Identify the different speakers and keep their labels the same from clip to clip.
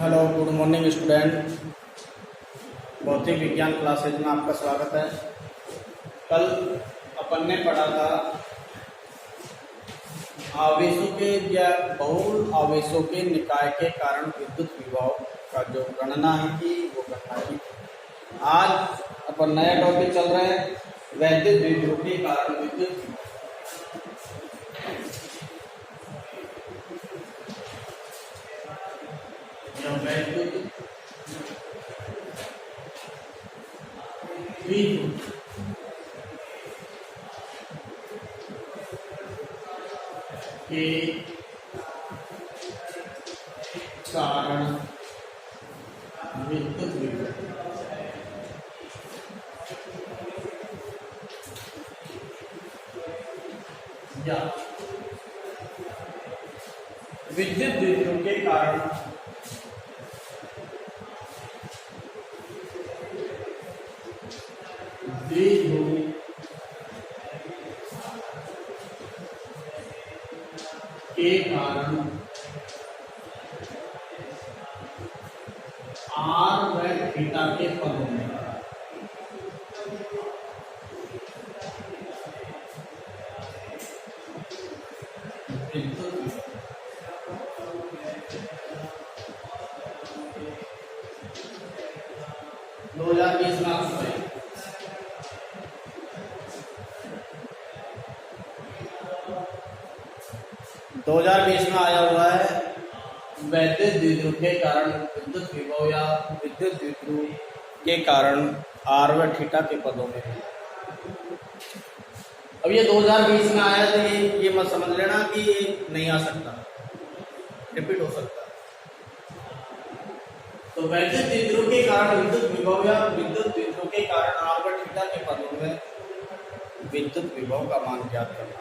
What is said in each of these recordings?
Speaker 1: Hello, good morning student. भौतिक विज्ञान classes में आपका स्वागत है। कल अपन ने पढ़ा था आवेशों के या बहुल आवेशों के निकाय के कारण विद्युत विभव का जो गणना है कि वो गणना की। आज अपन नया टॉपिक चल रहे हैं, वैद्युत विभव के कारण विद्युत वैद्युत विभव के कारण विद्युत विभव या विद्युत विभव के कारण द्विध्रुव के कारण आर व थीटा के पदों में विद्युत 2020 में आपको 2020 में आया हुआ है वैद्युत द्विध्रुव के कारण विद्युत विभव या विद्युत द्विध्रुव के कारण आर व थीटा के पदों में। अब ये 2020 में आया तो ये मत समझ लेना कि ये नहीं आ सकता, रिपीट हो सकता। तो वैद्युत द्विध्रुव के कारण विद्युत विभव या विद्युत द्विध्रुव के कारण आर व थीटा के पदों में विद्युत विभव का मान ज्ञात करना।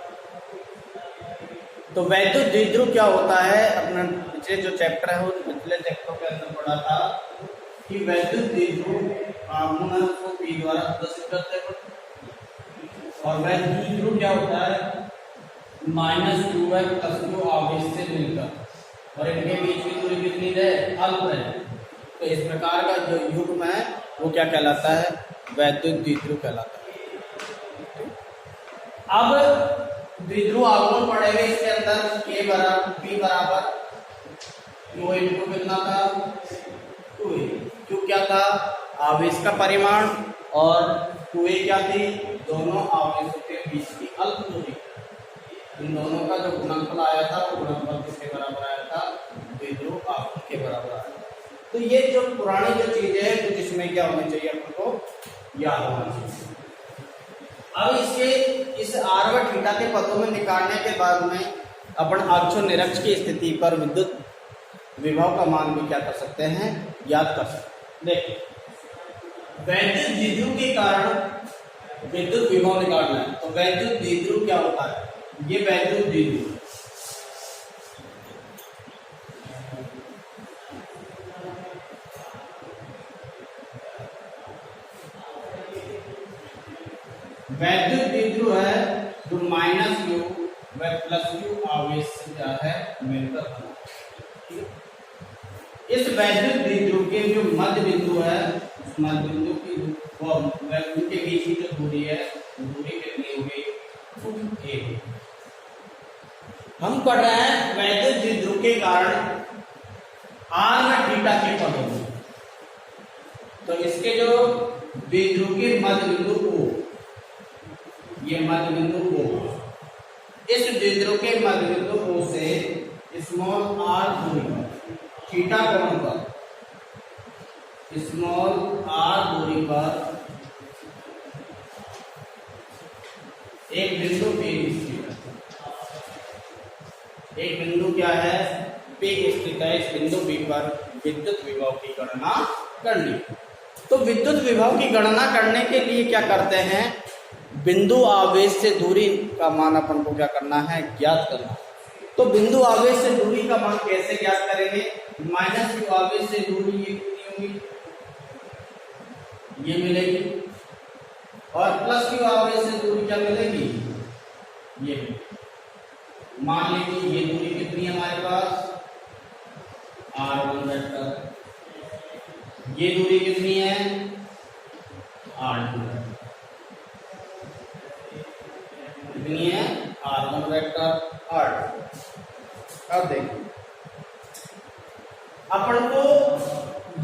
Speaker 1: तो वैद्युत द्विध्रुव क्या होता है, अपने पिछले जो चैप्टर है वो पिछले चैप्टर के अंदर पढ़ा था कि वैद्युत द्विध्रुव हार्मोनल को P द्वारा प्रदर्शित करते हैं। और वैद्युत द्विध्रुव क्या होता है, -2 प्लस q आवेश से मिलकर, और इनके बीच की दूरी कितनी है, अल्प है। तो इस प्रकार का जो युग्म है वो क्या कहलाता है, वैद्युत द्विध्रुव कहलाता है। अब द्विध्रुव आघूर्ण पड़ेगा इसके अंदर, P बराबर Q इनटू कितना था, 2a। Q क्या था, आवेश का परिमाण, और 2a क्या थी, दोनों आवेशों के बीच की अल्प दूरी। इन दोनों का जो गुणनफल आया था वो गुणनफल किसके बराबर आया था, द्विध्रुव आघूर्ण के बराबर आया था। तो ये जो पुरानी जो चीजें है तो जिसमें क्या होनी चाहिए अपन को याद होना चाहिए। अब इसके इस आर व थीटा के पदों में निकालने के बाद में अपन अक्ष और निरक्ष की स्थिति पर विद्युत विभव का मान भी क्या कर सकते हैं, याद कर सकते हैं। देखिए, वैद्युत द्विध्रुव के कारण विद्युत विभव निकालना है। तो वैद्युत द्विध्रुव क्या होता है, ये वैद्युत द्विध्रुव वैद्युत द्विध्रुव है जो -q व +q आवेश से क्या है, मिलकर बना। इस वैद्युत द्विध्रुव के जो मध्य बिंदु है, उस मध्य बिंदु की वैद्युत के बीच की जो दूरी है, दूरी कितनी होगी, 1। हम पढ़ रहे हैं वैद्युत द्विध्रुव के कारण आर व थीटा के पदों में। तो इसके जो द्विध्रुव के मध्य बिंदु O, ये मध्य बिंदु O, इस द्विध्रुव के मध्य बिंदु O से स्मॉल r दूरी पर, थीटा कोण पर, स्मॉल r दूरी पर एक बिंदु P स्थित है। एक बिंदु क्या है, P स्थित है। इस बिंदु P पर विद्युत विभव की गणना करनी। तो विद्युत विभव की गणना करने के लिए क्या करते हैं, बिंदु आवेश से दूरी का मान अपन को क्या करना है, ज्ञात करना। तो बिंदु आवेश से दूरी का मान कैसे ज्ञात करेंगे, -q आवेश से दूरी ये कितनी होगी, ये मिलेगी, और +q आवेश से दूरी क्या मिलेगी, ये मान लीजिए ये दूरी कितनी है हमारे पास r1 वेक्टर, ये दूरी कितनी है, R2 कितनी है, R1 वेक्टर R2। अब देखिए अपन को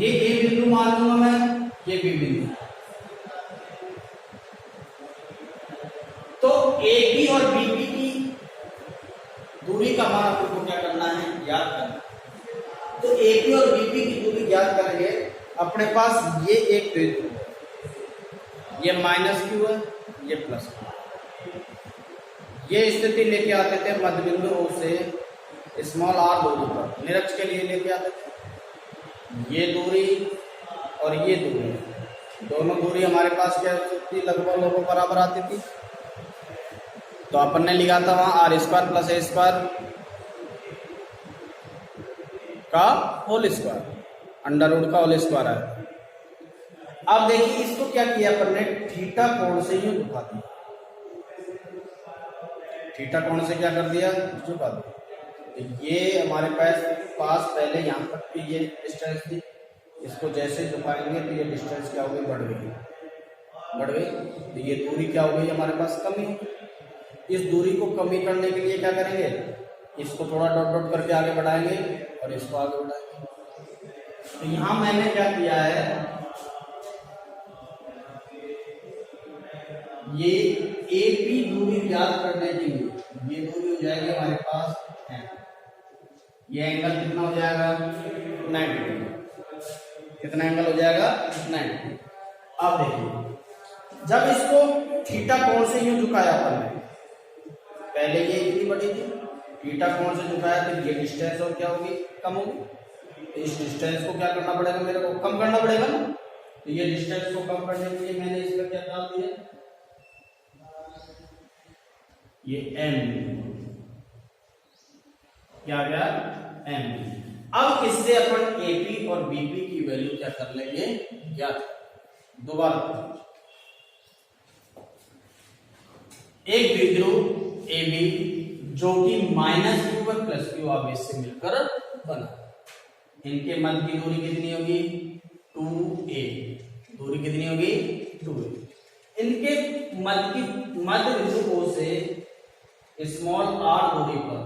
Speaker 1: ये A बिंदु मान लूंगा मैं, ये B बिंदु, तो AB और BP की दूरी का मान अपन को क्या करना है, याद करना। तो AB और BP की दूरी याद करेंगे, अपने पास ये एक बिंदु, ये -Q है, ये प्लस, ये स्थिति लेके आते थे मध्य बिंदु O से स्मॉल r दूरी पर, निरक्ष के लिए लेके आते थे। ये दूरी और ये दूरी, दोनों दूरी हमारे पास क्या थी, लगभग बराबर आती थी। तो अपन ने लिखा था वहां r² + a² का होल स्क्वायर, √ का होल स्क्वायर है। अब देखिए इसको क्या किया अपन ने, थीटा कोण से यूं झुका दिया, थीटा कोण से क्या कर दिया, झुका दिया। तो ये हमारे पास पहले यहाँ तक की ये डिस्टेंस थी, इसको जैसे झुकाएंगे तो ये डिस्टेंस क्या हो गई, बढ़ गई। तो ये दूरी क्या हो गई हमारे पास, कमी। इस दूरी को कमी करने के लिए क्या करेंगे, इसको थोड़ा डॉट डॉट करके आगे बढ़ाएंगे और इसको आगे बढ़ाएंगे। तो यहां मैंने क्या किया है, ये AP दूरी याद करने के लिए ये दूरी हो जाएगी हमारे पास है, ये एंगल कितना हो जाएगा, 90। कितना एंगल हो जाएगा, 90। अब देखिए जब इसको थीटा कोण से यूं झुकाया अपन ने, पहले ये इतनी बड़ी थी, थीटा कोण से झुकाया तो ये डिस्टेंस और क्या होगी, कम होगी। तो इस डिस्टेंस को क्या करना पड़ेगा, मेरे को कम करना पड़ेगा ना। तो ये डिस्टेंस को कम करने के लिए मैंने इसका क्या डाल दिया, ये M, क्या गया, M। अब इससे अपन AP और BP की वैल्यू क्या कर लेंगे, ज्ञात। दोबारा एक बिंदु AB जो कि -Q और +Q आवेश से मिलकर बना, इनके मध्य की दूरी कितनी होगी, 2a। दूरी कितनी होगी, 2a। इनके मध्य बिंदु O से स्मॉल r दूरी पर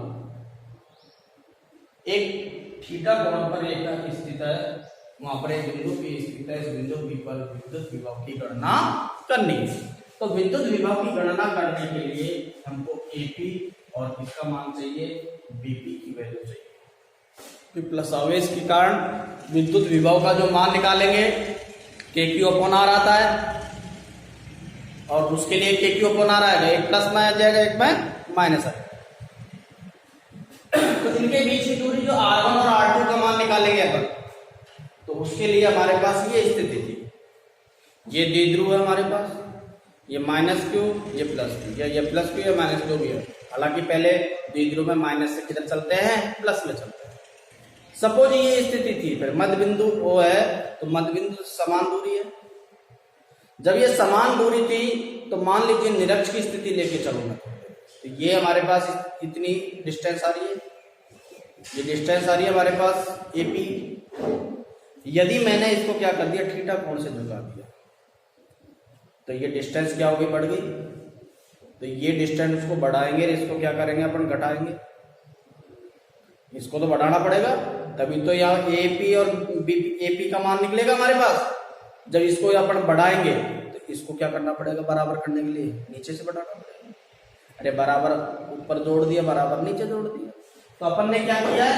Speaker 1: एक थीटा कोण पर एक स्थित है, वहां पर एक बिंदु P स्थित है। इस बिंदु P पर विद्युत विभव की गणना करनी है। तो विद्युत विभव की गणना करने के लिए हमको AP और किसका मान चाहिए, BP की वैल्यू चाहिए। प्लस आवेश के कारण विद्युत विभव का जो मान निकालेंगे KQ/R आता है, और उसके लिए KQ/R आएगा, एक प्लस में आ जाएगा, एक में माइनस आएगा। तो इनके बीच की दूरी जो R1 और R2 का मान निकालेंगे अपन, तो उसके लिए हमारे पास ये स्थिति थी, ये द्विध्रुव है हमारे पास, ये -Q, ये +Q, या ये +Q या -Q भी है। हालांकि पहले द्विध्रुव में माइनस से किधर चलते हैं, प्लस में चलते हैं। सपोज ये स्थिति थी, फिर मध्य बिंदु O है, तो मध्य बिंदु समान दूरी है। जब ये समान दूरी थी तो मान लीजिए निरक्ष की स्थिति लेके चलूंगा, तो ये हमारे पास इतनी डिस्टेंस आ रही है, ये डिस्टेंस आ रही है हमारे पास AP। यदि मैंने इसको क्या कर दिया, थीटा कोण से झुका दिया, तो ये डिस्टेंस क्या होगी, बढ़ गई। तो ये डिस्टेंस को बढ़ाएंगे, इसको क्या करेंगे अपन, घटाएंगे। इसको तो बढ़ाना पड़ेगा, तभी तो यहाँ AP और AP का मान निकलेगा हमारे पास। जब इसको अपन बढ़ाएंगे तो इसको क्या करना पड़ेगा, बराबर करने के लिए नीचे से बढ़ाना पड़ेगा। अरे बराबर ऊपर जोड़ दिया, बराबर नीचे जोड़ दिया। तो अपन ने क्या किया है,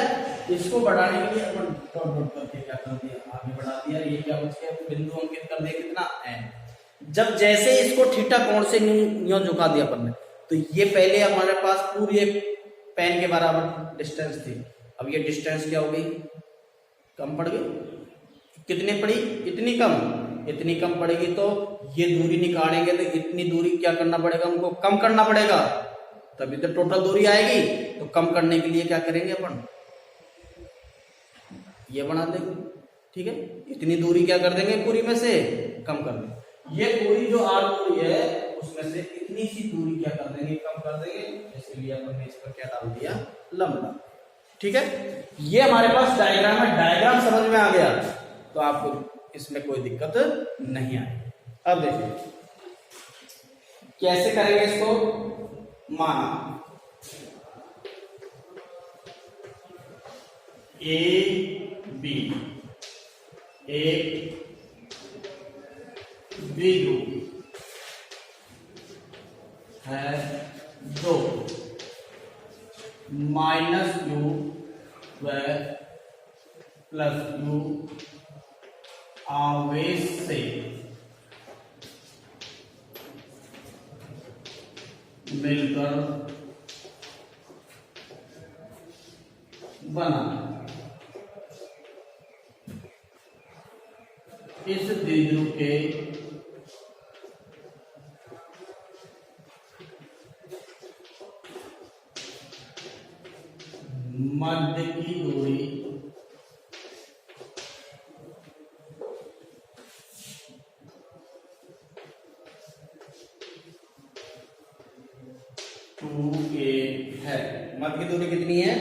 Speaker 1: इसको बढ़ाने के लिए अपन डॉट डॉट करके क्या कर दिया, आगे बढ़ा दिया। ये क्या बच गया, बिंदु अंकित कर दिया, कितना, N। जब जैसे इसको थीटा कोण से यूं झुका दिया अपन ने, तो ये पहले हमारे पास पूरी पेन के बराबर डिस्टेंस थी, अब ये डिस्टेंस क्या हो गई, कम पड़ गई। कितनी पड़ी, इतनी कम पड़ेगी। तो ये दूरी निकालेंगे तो इतनी दूरी क्या करना पड़ेगा, हमको कम करना पड़ेगा, तभी तो टोटल दूरी आएगी। तो कम करने के लिए क्या करेंगे अपन, ये बना देंगे, ठीक है। इतनी दूरी क्या कर देंगे, पूरी में से कम कर देंगे। ये पूरी जो R दूरी है उसमें से इतनी सी दूरी क्या कर देंगे, कम कर देंगे। इसलिए अपन ने इस पर क्या डाल दिया, लंबा, ठीक है। ये हमारे पास डायग्राम है। डायग्राम समझ में आ गया तो आप इसमें कोई दिक्कत नहीं आएगी। अब देखिए कैसे करेंगे इसको। माना ए बी एक द्विध्रुव है, दो माइनस यू व प्लस यू आवेश से मिलकर बना। इस द्विध्रुव के मध्य की दूरी है। मध्य की दूरी कितनी है?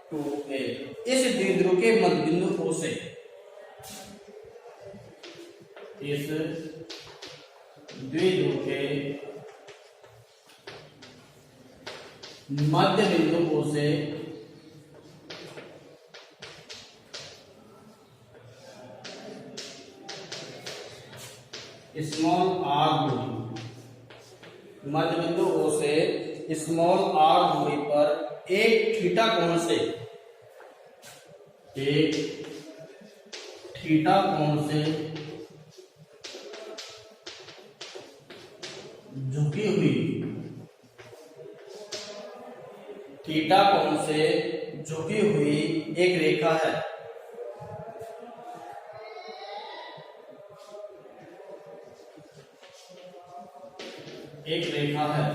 Speaker 1: 2a। इस द्विध्रुव के मध्य बिंदु O से इस द्विध्रुव के मध्य बिंदु O से स्मॉल r दूरी, मध्य बिंदु O से स्मॉल r दूरी पर एक थीटा कोण से, एक थीटा कोण से झुकी हुई, थीटा कोण से झुकी हुई एक रेखा है। एक रेखा है।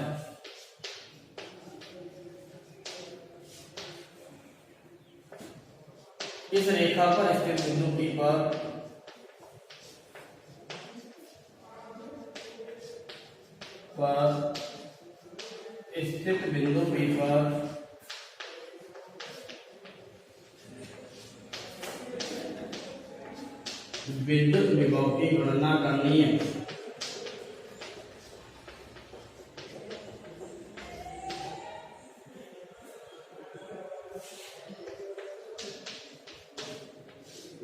Speaker 1: इस रेखा पर स्थित बिंदु P पर स्थित बिंदु P पर विद्युत विभव की गणना करनी है।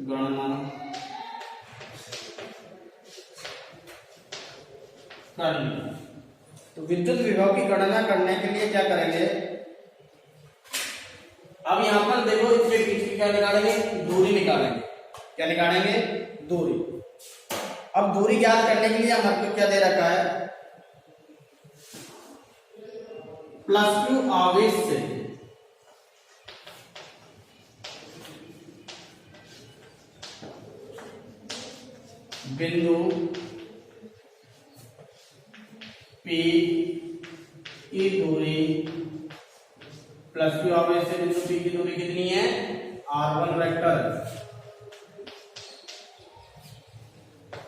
Speaker 1: गणना करनी। तो विद्युत विभव की गणना करने के लिए क्या करेंगे? अब यहां पर देखो, इसके बीच की क्या निकालेंगे? दूरी निकालेंगे। क्या निकालेंगे? दूरी। अब दूरी ज्ञात करने के लिए हमारे को क्या दे रखा है? प्लस क्यू आवेश से बिंदु P की दूरी, प्लस क्यू आवेश से बिंदु P की दूरी कितनी है? r1 वेक्टर,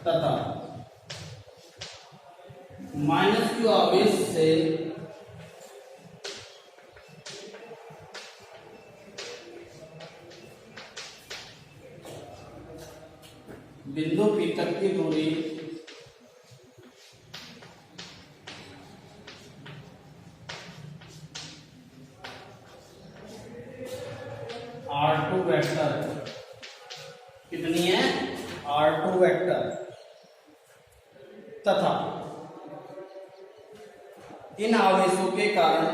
Speaker 1: तथा माइनस क्यू आवेश से बिंदु P तक की दूरी r2 वेक्टर कितनी है? r2 वेक्टर, तथा इन आवेशों के कारण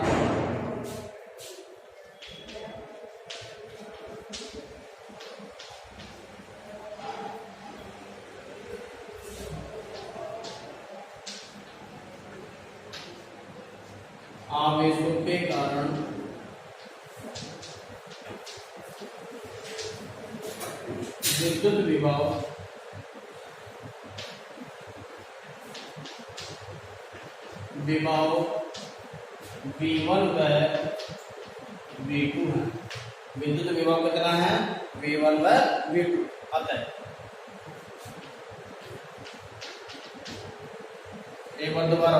Speaker 1: विद्युत विभव V1 व V2 है। विद्युत विभव कितना है? V1 व V2। अतः एक बार दोबारा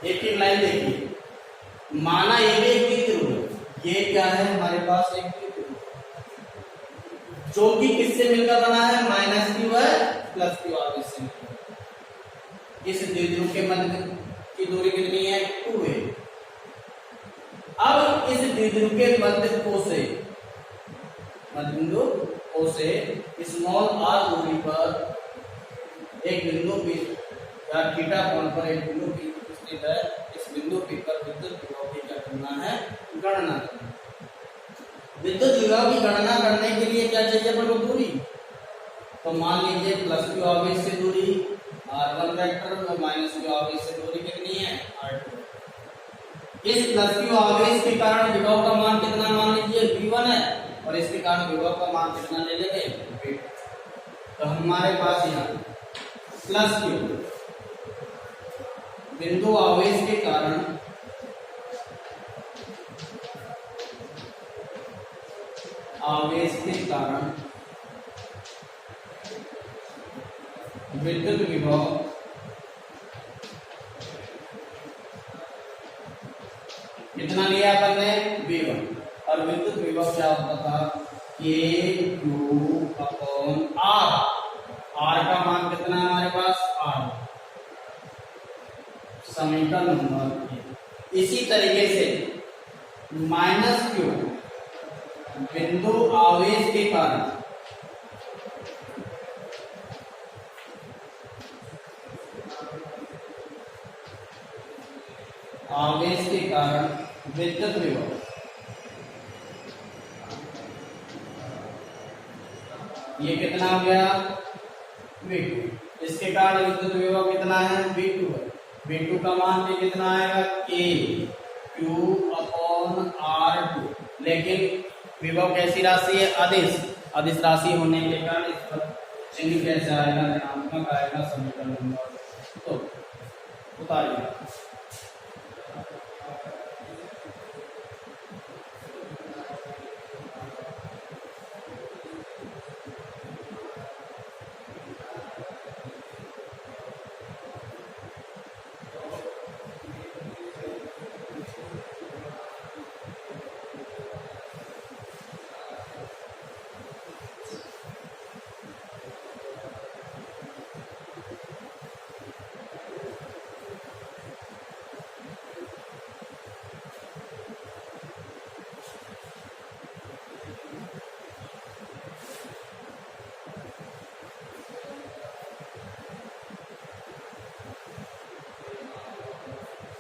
Speaker 1: एक ही लाइन देखिए। माना ये भी एक द्विध्रुव है, ये क्या है हमारे पास? एक द्विध्रुव। जो कि किससे मिलकर बना है, माइनस क्यू है प्लस क्यू आवेश से मिलकर। इस द्विध्रुव के मध्य की दूरी कितनी है, 2 है। अब इस द्विध्रुव के मध्य को से, मध्य बिंदु ओ से स्मॉल r दूरी पर एक बिंदु P या थीटा कोण पर एक बिंदु P स्थित है। इस बिंदु P पर विद्युत विभव की क्या करना है, गणना करना। विद्युत विभव की गणना करने के लिए क्या चाहिए अपन को, दूरी। तो मान लीजिए प्लस क्यू आवेश से दूरी r1 वेक्टर और माइनस क्यू आवेश से दूरी कितनी है, r2। इस प्लस क्यू आवेश के कारण विभव का मान कितना, मान लीजिए v1 है, और इसके कारण विभव का मान कितना ले लेंगे, v2। तो हमारे पास यहाँ प्लस क्यू बिंदु आवेश के कारण विद्युत विभव कितना लिया अपन ने, v1। और विद्युत विभव क्या होता था, Q/R। R का मान कितना है हमारे पास, R। समीकरण नंबर। इसी तरीके से माइनस क्यू बिंदु आवेश के कारण विद्युत विभव, ये कितना हो गया, v2। इसके कारण विद्युत विभव कितना है, v2 है। v2 का मान भी कितना आएगा, Q/R2। लेकिन विभव कैसी राशि है, अदिश। अदिश राशि होने के कारण इस पर चिन्ह कैसे आएगा, ऋणात्मक आएगा। समीकरण नंबर तो उतारिए।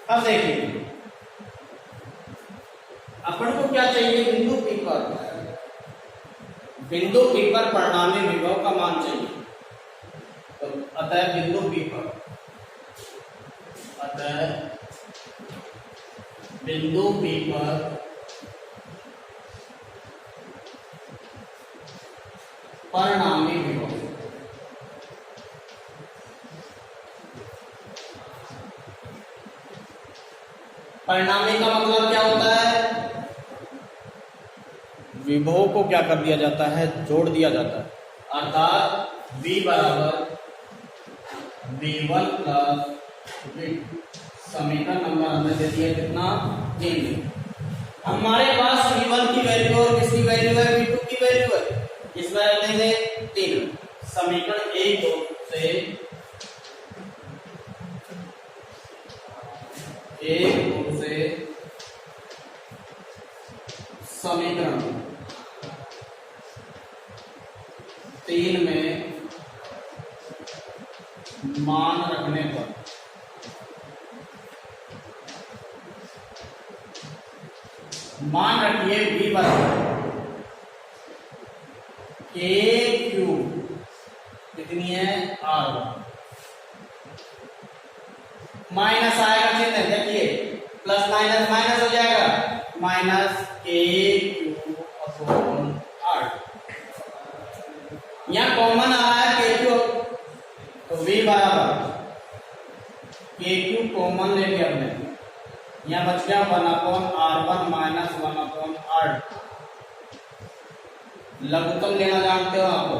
Speaker 1: अब देखिए अपन को क्या चाहिए, बिंदु P पर, बिंदु P पर परिणामी विभव का मान चाहिए। तो अतः बिंदु P पर परिणामी विभव, परिणामी का मतलब क्या होता है, विभव को क्या कर दिया जाता है, जोड़ दिया जाता है। अर्थात V बराबर V1 प्लस V2। समीकरण नंबर हमने दे दिया कितना, 3। हमारे पास V1 की वैल्यू और किसकी वैल्यू है, V2 की वैल्यू है। इस वैल्यू से 3 समीकरण 1 2 से समीकरण 3 में मान रखने पर मान रखिए V बराबर KQ कितनी है, R1। माइनस आएगा चिन्ह, देखिए प्लस माइनस माइनस हो जाएगा, माइनस KQ/R। यहाँ कॉमन आ रहा है KQ, तो V बराबर KQ कॉमन ले लिया हमने, यहाँ बच गया 1/R1 माइनस 1/R2। लघुत्तम लेना जानते हो आपको,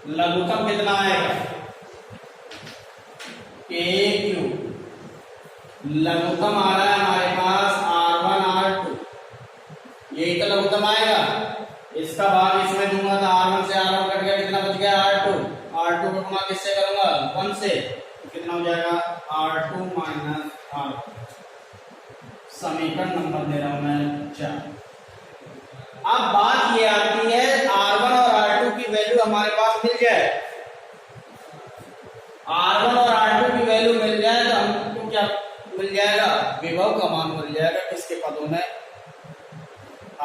Speaker 1: लघुत्तम कितना आएगा, KQ। लघुत्तम आ रहा है हमारे पास R1 R2। आएगा, इसका भाग इसमें दूंगा तो R1 से R1 कट गया, कितना बच गया R2, R2 को गुणा किससे करूंगा 1 से, कितना हो जाएगा R2 माइनस R1। समीकरण नंबर दे रहा हूं मैं 4। अब बात ये आती है R1 और R2 की वैल्यू हमारे पास मिल जाए, R1 और R2 की वैल्यू मिल जाए तो हमको क्या मिल जाएगा, विभव का मान मिल जाएगा किसके पदों में,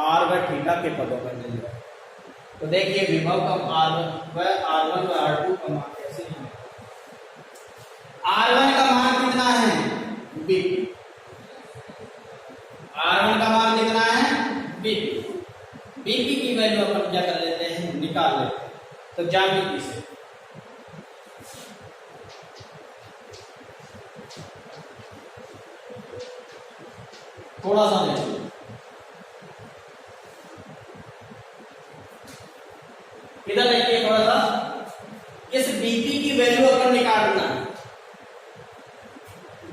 Speaker 1: R व थीटा के पदों में मिल जाएगा। तो देखिए विभव का R1 व R2 का मान कैसे है। R1 का मान कितना है BP, R1 का मान कितना है BP, BP की वैल्यू अपन क्या कर लेते हैं, निकाल लेते हैं। तो ज्यामिति से थोड़ा सा देखिए, इधर देखिए थोड़ा सा, इस BP की वैल्यू अपन निकालना है।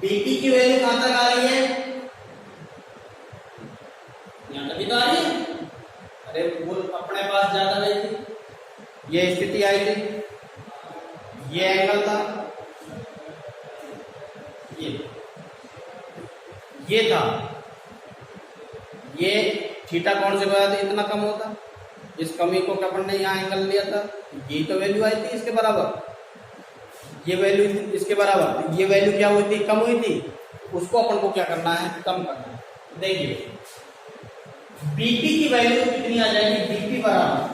Speaker 1: BP की वैल्यू कहां तक आ रही है, यहां तक तो आ रही है। अरे वो अपने पास ज्यादा रही थी, ये स्थिति आई थी, ये एंगल था, ये था, ये थीटा कौन से वजह से इतना कम होता, इस कमी को अपन ने यहाँ एंगल लिया था, ये तो वैल्यू आई थी इसके बराबर, ये वैल्यू इसके बराबर, ये वैल्यू क्या हुई थी, कम हुई थी, उसको अपन को क्या करना है, कम करना है। देखिए BP की वैल्यू कितनी आ जाएगी, BP बराबर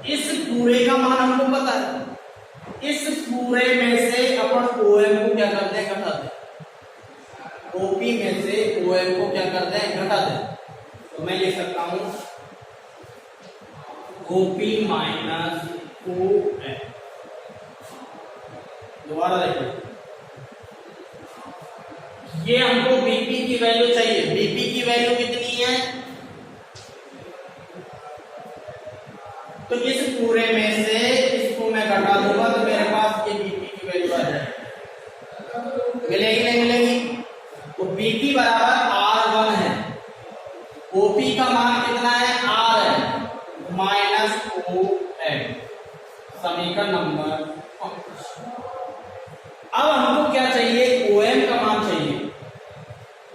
Speaker 1: इस पूरे का मान हमको पता है, इस पूरे में से अपन OM को क्या करते हैं, घटा दें, OP में से OM को क्या करते हैं, घटा दें। तो मैं लिख सकता हूं OP माइनस OM। दोबारा देखिए, ये हमको BP की वैल्यू चाहिए, BP की वैल्यू कितनी है, तो इस पूरे में से इसको मैं घटा दूंगा तो मेरे पास ये BP की वैल्यू आ जाएगी, मिलेगी नहीं मिलेगी। तो BP बराबर R1 है, OP का मान कितना है, R है, माइनस OM। समीकरण नंबर 5। अब हमको क्या चाहिए, OM का मान चाहिए।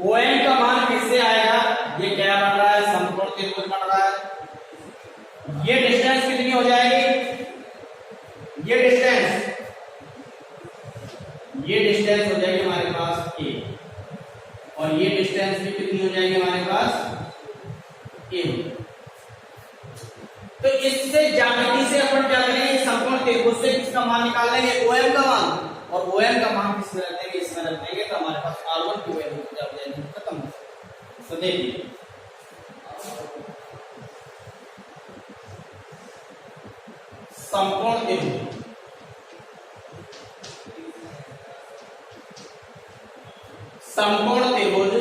Speaker 1: OM का मान किससे आएगा, ये क्या बन रहा है, समकोण त्रिभुज बन रहा है। ये डिस्टेंस कितनी हो जाएगी, ये डिस्टेंस हो जाएगी हमारे पास A, और ये डिस्टेंस भी कितनी हो जाएगी हमारे पास A। तो इससे ज्यामिति से अपन क्या करेंगे, समकोण त्रिभुज से किसका मान निकाल लेंगे, OM का मान, और OM का मान किसमें रख देंगे, इसमें रख देंगे, तो हमारे पास R1 की वैल्यू क्या हो जाएगी, खत्म हो जाएगी। तो देखिए समकोण त्रिभुज, समकोण त्रिभुज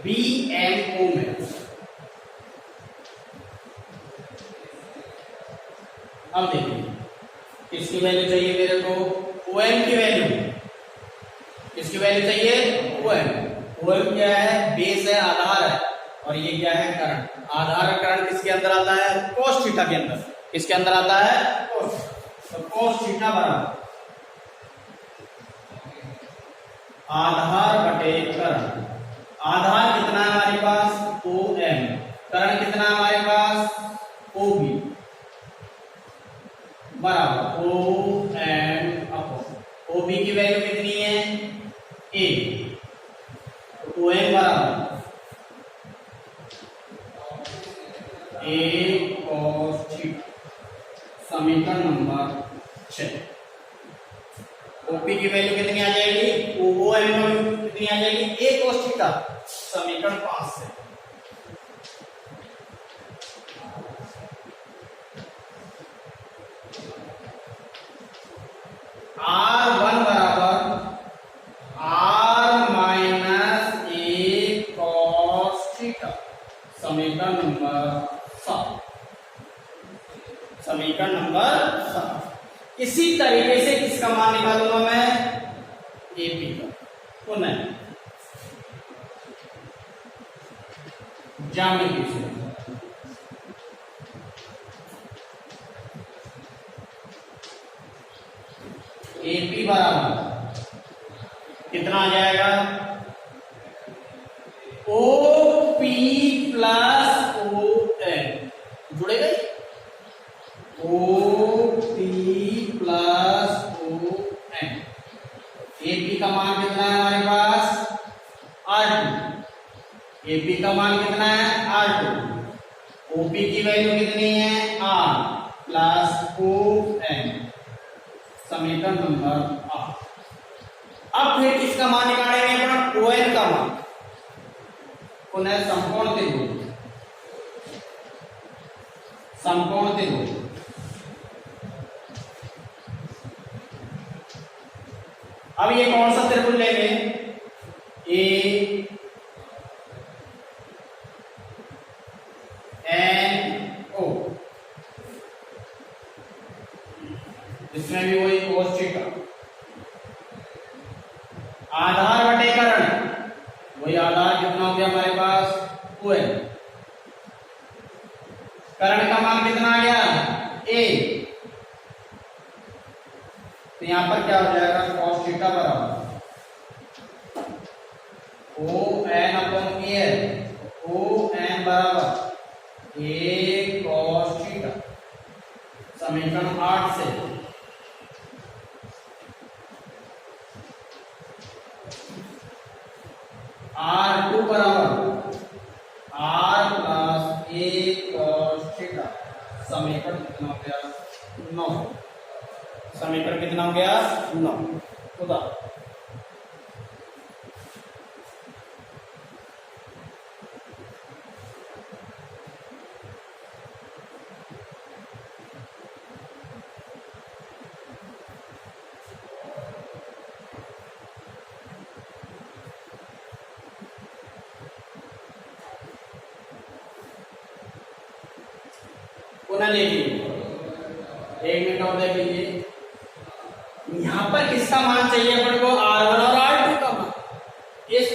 Speaker 1: BMO में, अब देखिए किसकी वैल्यू चाहिए मेरे को, OM की वैल्यू, किसकी वैल्यू चाहिए, OM क्या है, बेस है, आधार है, और ये क्या है, करंट। आधार करंट किसके अंदर आता है, cos थीटा के अंदर, किसके अंदर आता है, cos। तो cos थीटा बराबर आधार बटे करंट। आधार कितना है हमारे पास, OM, करंट कितना है हमारे पास, OB, बराबर OM अपॉन OB की वैल्यू कितनी है, A, तो OM बराबर A cos थीटा। समीकरण नंबर 6। OP की वैल्यू कितनी आ जाएगी, OM की वैल्यू कितनी आ जाएगी, A cos थीटा। समीकरण 5 से R1 बराबर R minus A cos theta. समीकरण नंबर 7। समीकरण नंबर 7। इसी तरीके से किसका मान निकालूंगा मैं, AP का। पुनः ज्यामिति से। AP बराबर कितना आ जाएगा? OP प्लस ON जुड़ेगा ही। OP plus ON। AP का मान कितना है हमारे पास? R2। AP का मान कितना है? R2। OP की वैल्यू कितनी है? R plus ON। समीकरण नंबर 8। अब फिर किसका मान निकालेंगे अपन? ON का मान। पुनः समकोण त्रिभुज, समकोण त्रिभुज अब ये कौन सा त्रिभुज लेंगे? ANO। इसमें भी वही cos थीटा। आधार बटे कर्ण, वही आधार कितना हो गया हमारे पास? ON। कर्ण का मान कितना आ गया? A। तो यहां पर क्या हो जाएगा? cos थीटा बराबर ON अपॉन AL। ON बराबर A cos थीटा। समीकरण 8 से R2 बराबर R plus A cos theta. समीकरण कितना हो गया? 9। समीकरण कितना हो गया? 9। खुदा पुनः देखिए, 1 मिनट और देख लीजिए। यहां पर किसका मान चाहिए अपन को? R1 और R2 का मान। इस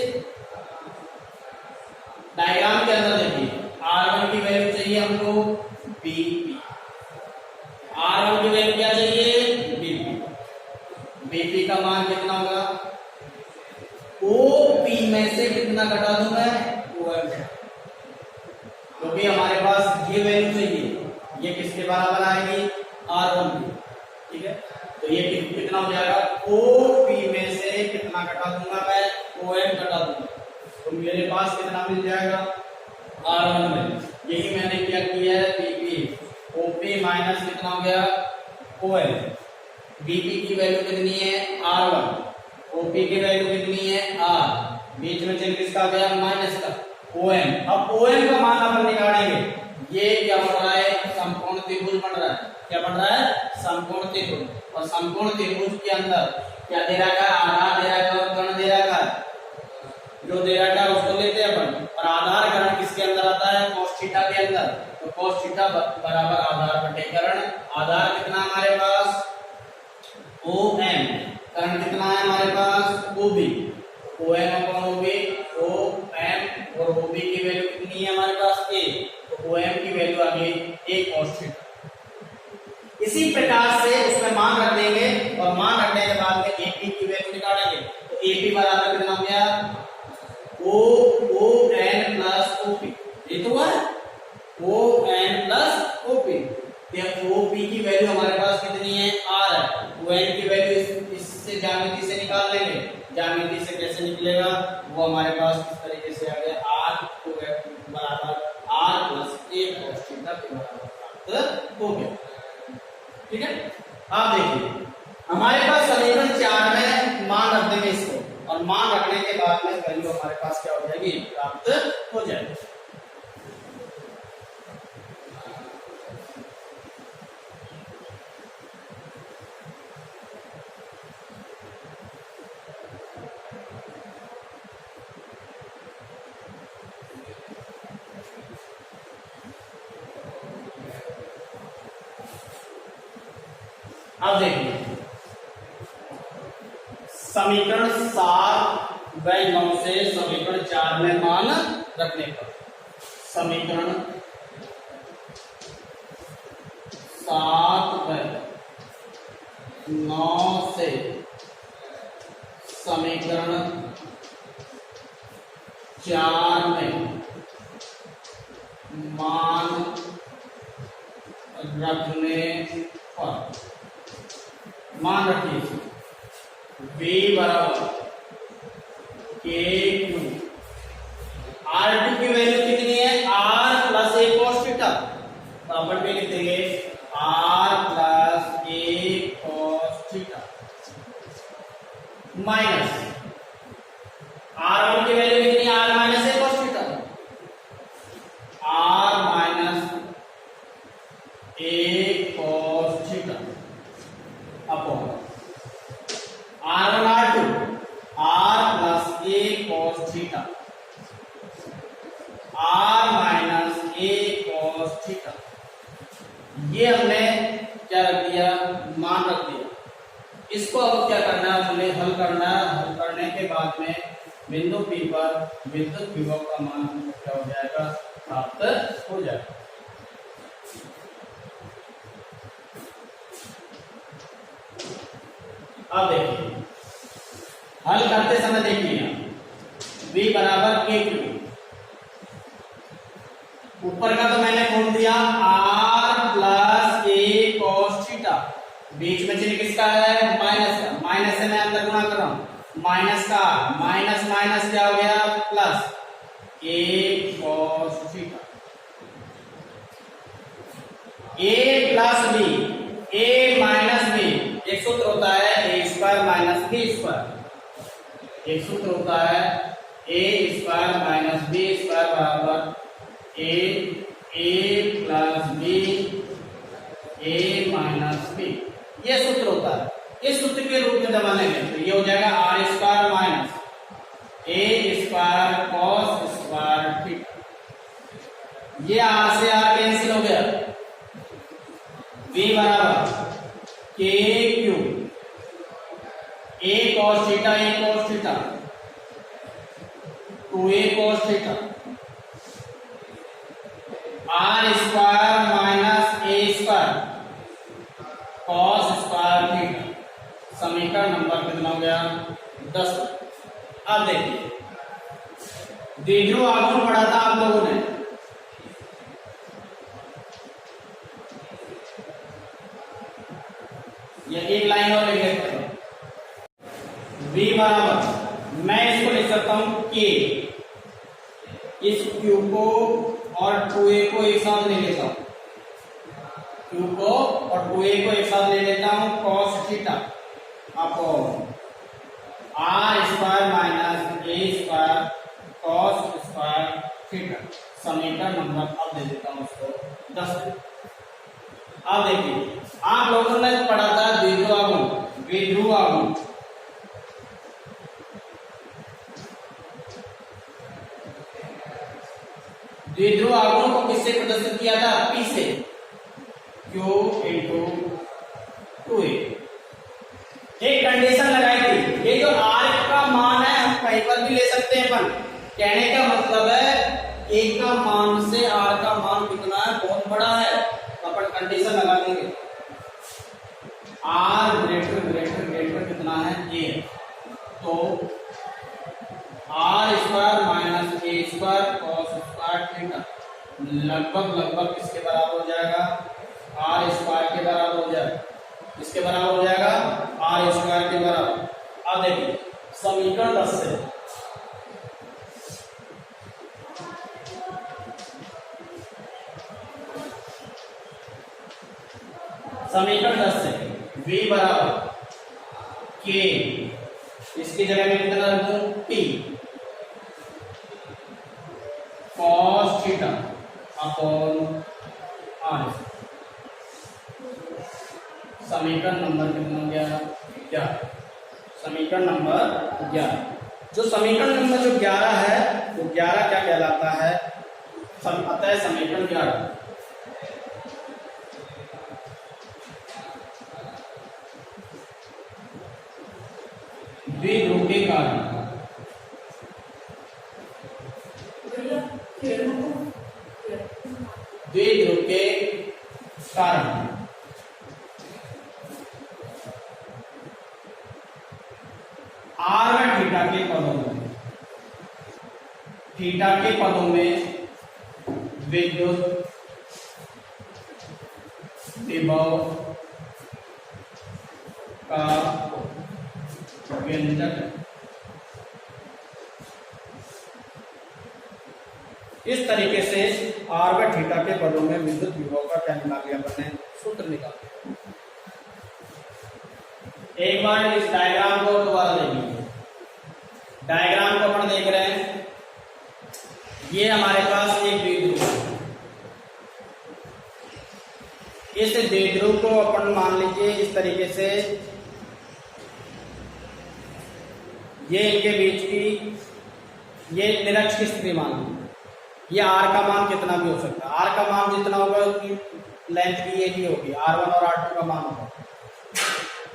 Speaker 1: डायग्राम के अंदर देखिए, R1 की वैल्यू चाहिए हमको BP। R1 की वैल्यू क्या चाहिए? BP। BP का मान कितना होगा? OP में से कितना घटा दूं मैं? OM। क्योंकि हमारे पास ये वैल्यू चाहिए, ये किसके बराबर आएगी? R1 की। ठीक है, तो ये कितना हो जाएगा? OP में से कितना घटा दूंगा मैं? OM घटा दूंगा। तो मेरे पास कितना मिल जाएगा? R1 में। यही मैंने क्या किया है? BP। OP माइनस कितना हो गया? OM। BP की वैल्यू कितनी है? R1। OP की वैल्यू कितनी है? R। बीच में चिन्ह किसका गया? माइनस का। OM। अब OM का मान अपन निकालेंगे। ये क्या बन रहा है? समकोण त्रिभुज बन रहा है। क्या बन रहा है? समकोण त्रिभुज। और समकोण त्रिभुज के अंदर क्या दे रखा है? आधार दे रखा है और कर्ण दे रखा है। जो दे रखा है उसको लेते हैं अपन। और आधार कर्ण किसके अंदर आता है? cos थीटा के अंदर। तो cos थीटा बराबर आधार बटे कर्ण। आधार कितना है हमारे पास? OM। कर्ण कितना है हमारे पास? OB। OM upon OB। OM और OB की वैल्यू कितनी है हमारे पास? A। तो OM की वैल्यू आ गई A cos थीटा। इसी प्रकार से उसमें मान रख देंगे और मान रखने के बाद में AP की वैल्यू निकालेंगे। तो AP बराबर कितना हो गया? ON plus OP। ये तो हुआ ON प्लस OP। OP की वैल्यू हमारे पास कितनी है? R है। ON की वैल्यू इससे ज्यामिति से निकाल लेंगे। ज्यामिति से कैसे निकलेगा? वो हमारे पास इस तरीके से आ गया R बराबर R plus A cos theta के बराबर प्राप्त हो गया। ठीक है, आप देखिए हमारे पास समीकरण 4 में मान रख देंगे इसको, और मान रखने के बाद में वैल्यू हमारे पास क्या हो जाएगी? प्राप्त हो जाएगी। अब देखिए समीकरण 7 व 9 से समीकरण 4 में मान रखने पर समीकरण 7 व 9 से समीकरण 4 में मान रखने पर, मान रखिए V बराबर के क्यू, R2 की वैल्यू कितनी है, R plus a cos theta, property में लिख देंगे R plus a cos theta minus R1 की वैल्यू कितनी है, R minus a cos theta, R minus a cos theta upon R1 R2 R plus a cos theta, R minus a cos theta. ये हमने क्या रख दिया, मान रख दिया। इसको अब क्या करना है, हमें हल करना है। हल करने के बाद में बिंदु P पर विद्युत विभव का मान क्या हो जाएगा, प्राप्त हो जाएगा। अब देखिए हल करते समय देखिए V बराबर के क्यू, ऊपर का तो मैंने खोल दिया R plus a cos theta, बीच में चिन्ह किसका है, माइनस का, माइनस से मैं अंदर गुणा कर रहा हूं, माइनस का माइनस माइनस क्या हो गया, plus a cos theta, A plus B, A minus B, एक सूत्र होता है ए स्क्वायर माइनस बी स्क्वायर, एक सूत्र होता है ए स्क्वायर माइनस बी स्क्वायर बराबर ए प्लस बी ए माइनस बी, ये सूत्र होता है। इस सूत्र के रूप में जमा लेंगे तो ये हो जाएगा आर स्क्वायर माइनस ए स्क्वायर कॉस स्क्वायर थीटा, ये आर से आर कैंसिल हो गया, V बराबर के Q, A cos theta A cos theta 2a cos theta, R square minus A square cos square theta, समीकरण नंबर कितना हो गया, 10। अब देखिए द्विध्रुव आघूर्ण पढ़ा था आप लोगों ने, ये एक लाइन और लिख लेते हैं, V बराबर मैं इसको लिख सकता हूं K, इस Q को और 2a को एक साथ ले लेता हूं, Q को और 2a को एक साथ ले लेता हूं cos theta upon R square minus ए स्क्वायर cos स्क्वायर थीटा, समीकरण नंबर अब दे देता हूं उसको 10। अब देखिए आप लोगों ने पढ़ा था द्विध्रुव आघूर्ण, द्विध्रुव आघूर्ण, द्विध्रुव आघूर्ण को किससे प्रदर्शित किया था, P से, Q इंटू 2a। एक कंडीशन लगाई थी, ये जो R का मान है हम कहीं पर भी ले सकते हैं, अपन कहने का मतलब है A का मान से R का मान कितना है, बहुत बड़ा है, तो अपन कंडीशन लगा देंगे R ग्रेटर ग्रेटर ग्रेटर कितना है, A, तो R स्क्वायर माइनस ए स्क्वायर कॉस स्क्वायर थीटा लगभग लगभग किसके बराबर हो जाएगा, R स्क्वायर के बराबर हो जाएगा, किसके बराबर हो जाएगा, R स्क्वायर के बराबर। अब देखिए समीकरण 10 से V बराबर K, इसकी जगह में कितना रखूं, P cos theta upon R, समीकरण नंबर कितना हो गया, 11, समीकरण नंबर 11। जो समीकरण नंबर जो 11 है वो 11 क्या कहलाता है, अतः समीकरण 11 द्विध्रुव के कारण आर व थीटा के पदों में, थीटा के पदों में विद्युत विभव का व्यंजक इस तरीके से आर व थीटा के पदों में विद्युत विभव का क्या निकाल लिया अपने, सूत्र निकाल लिया। एक बार इस डायग्राम को दोबारा देखिए। डायग्राम को अपन देख रहे हैं, ये हमारे पास एक द्विध्रुव है। इस द्विध्रुव को अपन मान लीजिए इस तरीके से, ये इनके बीच की ये निरक्ष की स्थिति मान लीजिए। ये आर का मान कितना भी हो सकता है, आर का मान जितना होगा उतनी लेंथ की ये भी होगी, R1 और R2 का मान होगा।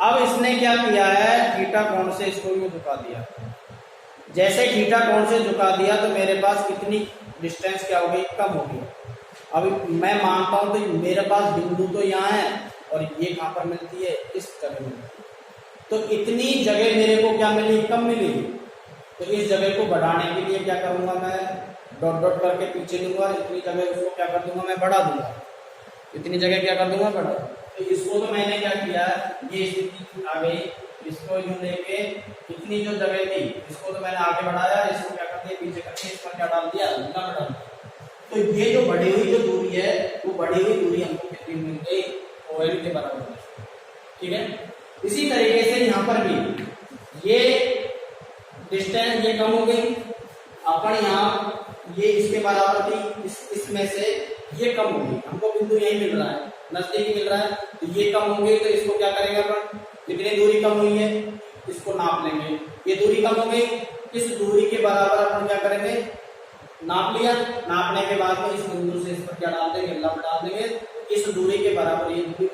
Speaker 1: अब इसने क्या किया है, थीटा कोण से इसको यूं झुका दिया। जैसे थीटा कोण से झुका दिया तो मेरे पास कितनी डिस्टेंस क्या हो गई, कम हो गई। अब मैं मानता हूं तो मेरे पास बिंदु तो यहाँ है और ये कहां पर मिलती है, इस जगह में। तो इतनी जगह मेरे को क्या मिली, कम मिली। तो इस जगह को बढ़ाने के लिए क्या करूंगा, मैं डॉट डॉट करके पीछे लूंगा और इतनी जगह उसको क्या कर दूंगा, मैं बढ़ा दूंगा। इतनी जगह क्या कर दूंगा, बढ़ा। तो इसको तो मैंने क्या किया, ये स्थिति आ गई, इसको यूं लेके इतनी जो जगह थी इसको तो मैंने आगे बढ़ाया, इसको क्या कर दिया, पीछे करके इस पर क्या डाल दिया, लंबा डाल दिया। तो ये जो बढ़ी हुई जो दूरी है, वो बढ़ी हुई दूरी हमको कितनी मिल गई, OL के बराबर। ठीक है, इसी तरीके से यहाँ पर भी ये डिस्टेंस ये कम हो गई। अपन यहाँ ये इसके बराबर थी, इसमें से ये कम होगी, हमको बिंदु यही मिल रहा है, नजदीक मिल रहा है। तो ये कम होंगे तो इसको क्या करेंगे अपन, कितनी दूरी कम हुई है इसको नाप लेंगे। ये दूरी कम हो गई, इस दूरी के बराबर अपन क्या करेंगे, नाप लिया। नापने के बाद में इस बिंदु से इस पर क्या डाल देंगे, लंब डाल देंगे। इस दूरी के बराबर ये दूरी,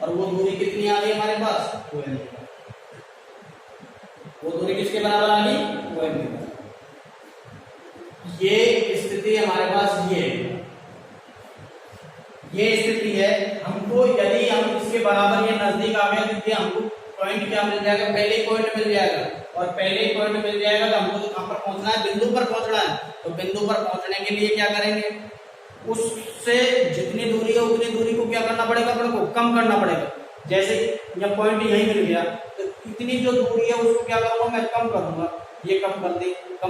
Speaker 1: और वो दूरी कितनी आ गई हमारे पास, वो दूरी किसके बराबर आ गई, OL। ये स्थिति हमारे पास ये स्थिति है। हमको यदि हम इसके बराबर ये नजदीक आ गए तो ये हमको पॉइंट क्या मिल जाएगा, पहले ही पॉइंट मिल जाएगा। और पहले ही पॉइंट मिल जाएगा तो हमको तो कहां पर पहुंचना है, बिंदु पर पहुंचना है। तो बिंदु पर पहुंचने के लिए क्या करेंगे, उससे जितनी दूरी है उतनी दूरी को क्या करना पड़ेगा, अपने को कम करना पड़ेगा। जैसे जब पॉइंट यही मिल गया तो इतनी जो दूरी है उसको क्या करूंगा, मैं कम करूंगा। ये कम कर दी तो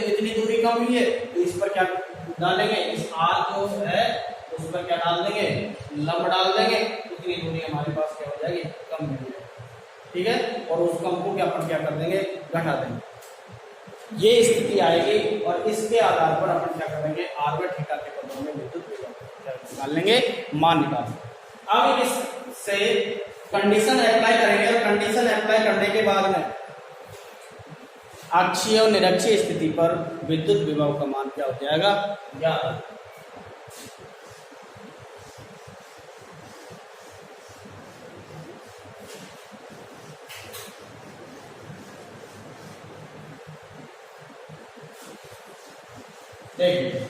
Speaker 1: इतनी दूरी कम हुई है, तो इस पर क्या डालेंगे, इस R जो है उस पर क्या डाल देंगे, लंब डाल देंगे। इतनी दूरी हमारे पास क्या हो जाएगी, कम मिल जाएगी। ठीक है, और उस कम को क्या अपन क्या कर देंगे, घटा देंगे। ये स्थिति आएगी और इसके आधार पर अपन क्या करेंगे, R व थीटा के पदों में विद्युत विभव निकाल लेंगे, मान निकाल लेंगे। अब इससे कंडीशन अप्लाई करेंगे और कंडीशन अप्लाई करने के बाद में अक्षीय और निरक्षीय स्थिति पर विद्युत विभव का मान क्या हो जाएगा, ज्ञात। देखिए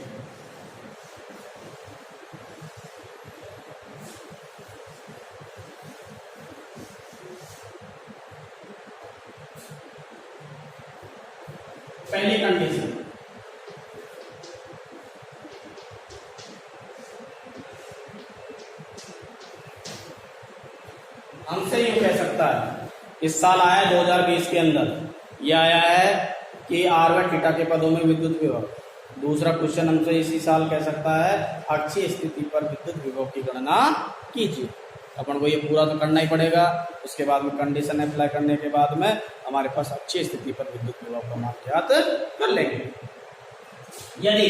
Speaker 1: पहली कंडीशन, हमसे यूं कह सकता है, इस साल आया 2020 के अंदर यह आया है कि R व थीटा के पदों में विद्युत विभव। दूसरा क्वेश्चन हमसे इसी साल कह सकता है, अक्षीय स्थिति पर विद्युत विभव की गणना कीजिए। अपन को ये पूरा तो करना ही पड़ेगा। उसके बाद में कंडीशन अप्लाई करने के बाद में हमारे पास अक्षीय स्थिति पर विद्युत विभव का मान ज्ञात कर लेंगे। यदि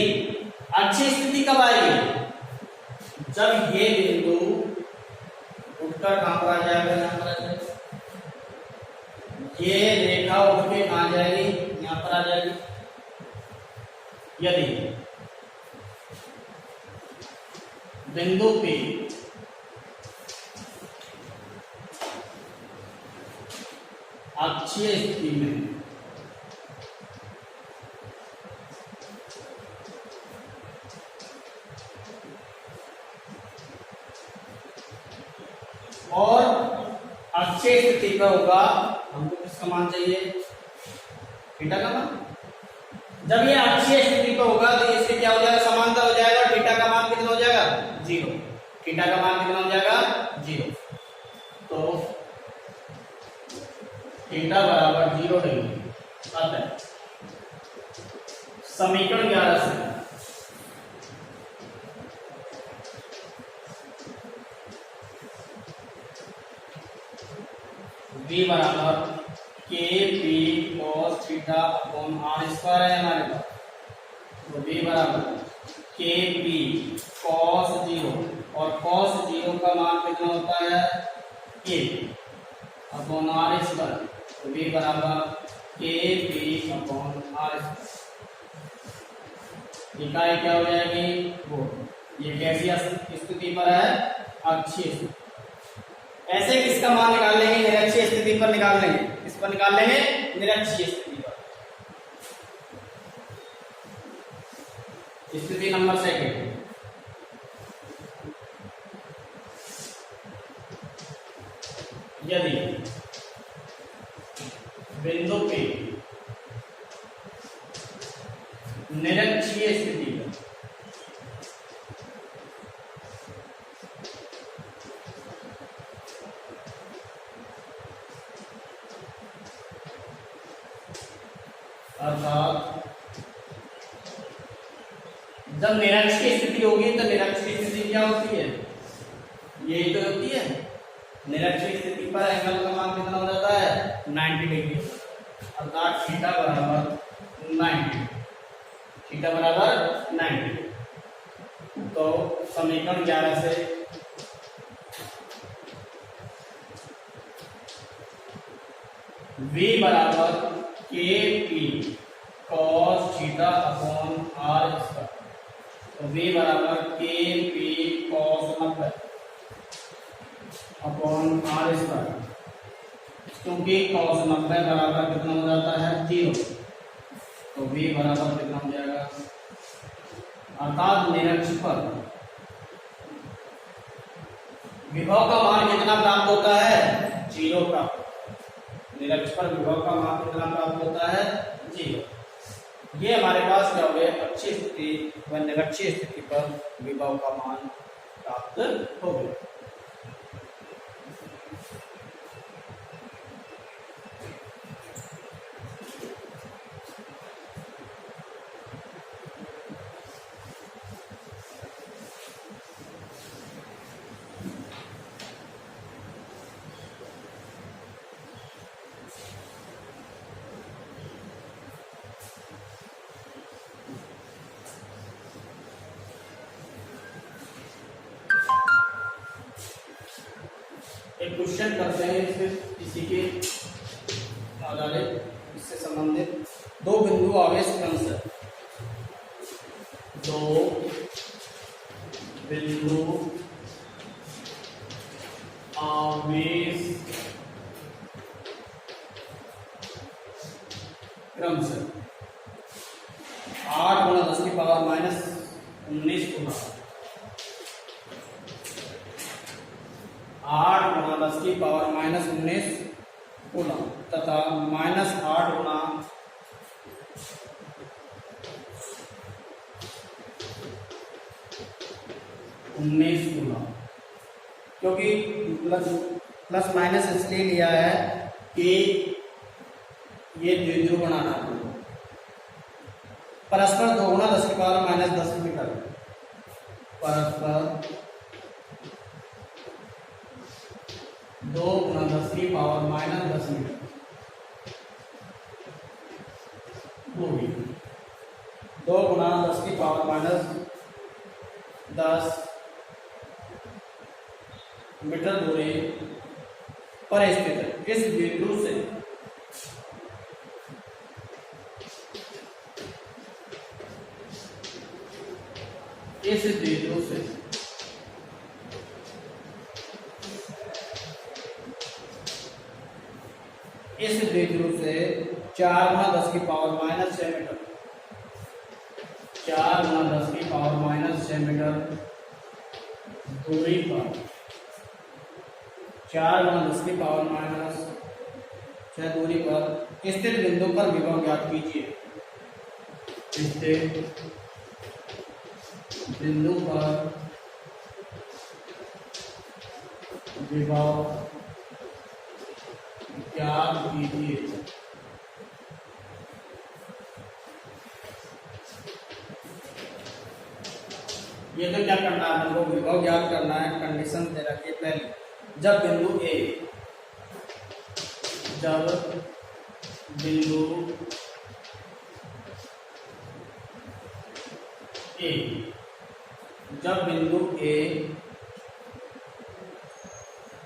Speaker 1: अक्षीय स्थिति कब आएगी, जब ये बिंदु उठकर कहां पर आ जाएगा, यहाँ पर आ जाएगा। ये रेखा उठ के कहां जाएगी, यहाँ पर आ जाएगी। यदि बिंदु P अक्षीय स्थिति में और अक्षीय स्थिति पर होगा, हमको किसका मान चाहिए, थीटा का मान। जब ये अक्षीय स्थिति पे होगा तो इससे क्या हो जाएगा, समांतर हो जाएगा, थीटा का मान कितना हो जाएगा, 0। थीटा का मान कितना हो जाएगा, 0। तो थीटा बराबर 0 डिग्री। अतः समीकरण 11 से v बराबर के P cos theta upon R square है हमारे पास। तो v बराबर के पी कॉस 0 और कॉस 0 का मान कितना होता है, के अपॉन आर स्क्वायर। तो v बराबर के पी अपॉन आर स्क्वायर। इकाई क्या हो जाएगी, वो ये कैसी स्थिति पर है, अक्षीय स्थिति। ऐसे किसका मान निकाल लेंगे, निरक्षीय स्थिति पर निकाल लेंगे। किस पर निकाल लेंगे, निरक्षीय स्थिति पर। स्थिति नंबर 2, यदि बिंदु P निरक्षीय स्थिति पर अर्थात जब निरक्षीय स्थिति होगी तो निरक्षीय स्थिति क्या होती है, यही तो होती है। निरक्षीय स्थिति पर एंगल का मान कितना हो जाता है, 90 डिग्री। अर्थात थीटा बराबर 90, थीटा बराबर 90। तो समीकरण 11 से v बराबर के P cos theta upon R square. तो v बराबर के P cos 90 upon R square, क्योंकि कॉस 90 बराबर कितना हो जाता है, 0। तो v बराबर कितना हो जाएगा, अर्थात निरक्ष पर विभव का मान कितना प्राप्त होता है, 0 प्राप्त। निरक्ष पर विभव का मान कितना प्राप्त होता है, 0। ये हमारे पास क्या हो गया, अक्षीय स्थिति व निरक्षीय स्थिति पर विभव का मान प्राप्त हो गया। एक क्वेश्चन करते हैं इसी के आधारित, इससे संबंधित। दो बिंदु आवेश क्रम से, दो बिंदु आवेश क्रम से 8 × 10⁻⁻19 गुना 8 × 10⁻⁻19 गुना तथा -8 गुना 19 गुना, क्योंकि प्लस माइनस इसलिए लिया है कि ये द्विध्रुव बनाना है। परस्पर 2 × 10⁻−10 मीटर, परस्पर 2 × 10⁻−10 मीटर दूरी, 2 × 10⁻10 मीटर दूरी पर स्थित है। इस बिंदु से इस बिंदु से इस बिंदु से 4 × 10⁻⁻6 मीटर, 4 × 10⁻⁻6 मीटर दूरी पर 4 × छह दूरी पर स्थित बिंदु पर विभव ज्ञात कीजिए। स्थित बिंदु पर विभव ज्ञात कीजिए। ये तो क्या करना है, हमको विभव ज्ञात करना है। कंडीशन दे रखी है पहले, जब बिंदु ए जब बिंदु ए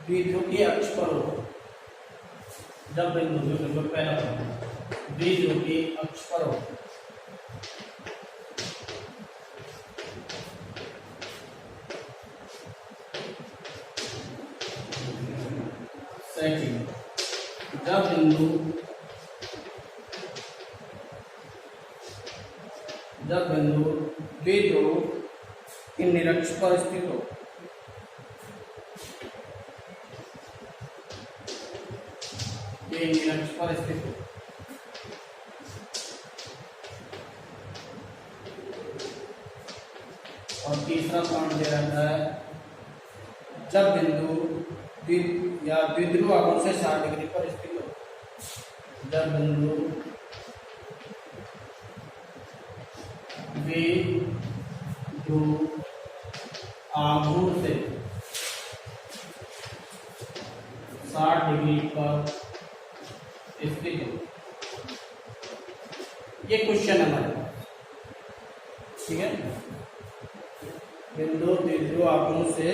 Speaker 1: द्विध्रुव के अक्ष पर हो। जब बिंदु पहला द्विध्रुव के अक्ष पर हो। सेकंड, जब बिंदु द्विध्रुव के निरक्ष पर स्थित हो। निरक्ष पर स्थित हो। और तीसरा पॉइंट दे रखा है, जब बिंदु द्विध्रुव आघूर्ण से 60 डिग्री पर स्थित हो। जब बिंदु द्विध्रुव आघूर्ण से 60 डिग्री पर स्थित हो। ये क्वेश्चन है हमारे पास, ठीक है। बिंदु द्विध्रुव आघूर्ण से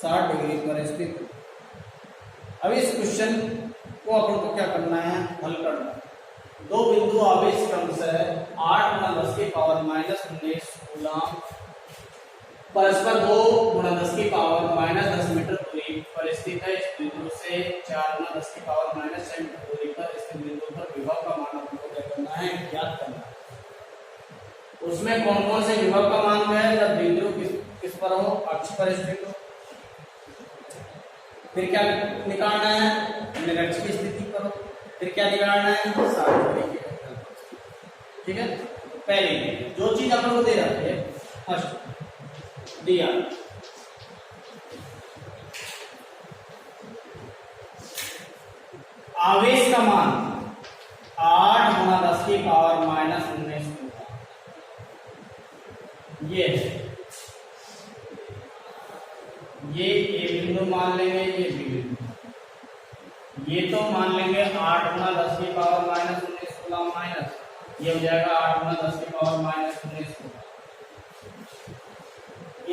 Speaker 1: 60 डिग्री पर स्थित हो। अब इस क्वेश्चन को अपन को क्या करना है, हल करना है। दो बिंदु आवेश क्रमशः 8 × 10⁻⁻19 कूलम परस्पर 2 × 10⁻−10 मीटर दूरी पर स्थित है। इस बिंदु से 4 × 10⁻−6 मीटर दूरी पर स्थित बिंदु पर विभव का मान आपको क्या करना है, ज्ञात करना है। उसमें कौन कौन से विभव का मान है, जब बिंदु किस पर हो, अक्ष पर स्थित हो। फिर क्या निकालना है, निरक्ष की स्थिति पर हो। फिर क्या निकालना है, 60 डिग्री के एंगल पर। ठीक है। पहले जो चीज अपन को दे रखे हैं, फर्स्ट दिया आवेश का मान 8 × 10⁻−19 ये है। ये ए बिंदु मान लेंगे, ये बी बिंदु। ये तो मान लेंगे 8 × 10⁻−19 कूलम माइनस, ये हो जाएगा 8 × 10⁻−19 कूलम।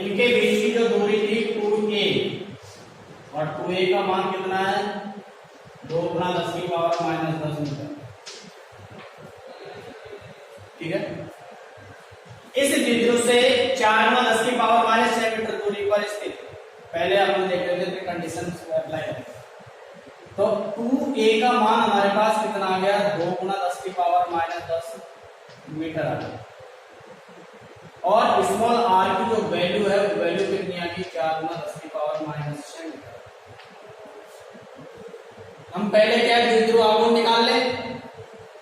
Speaker 1: इनके बीच की जो दूरी थी 2a, और 2a का मान कितना है, 2 × 10⁻−10 मीटर। ठीक है। इस बिंदु से 4 × 10⁻6 मीटर दूरी पर स्थित, पहले अपन देख रहे थे कंडीशन अप्लाई करें तो 2a का मान हमारे पास कितना आ गया, 2 × 10⁻10 मीटर आ गया। और स्मॉल r की जो वैल्यू है, वो वैल्यू कितनी आ गई, 4 × 10⁻6 मीटर। हम पहले क्या द्विध्रुव आघूर्ण निकाल ले,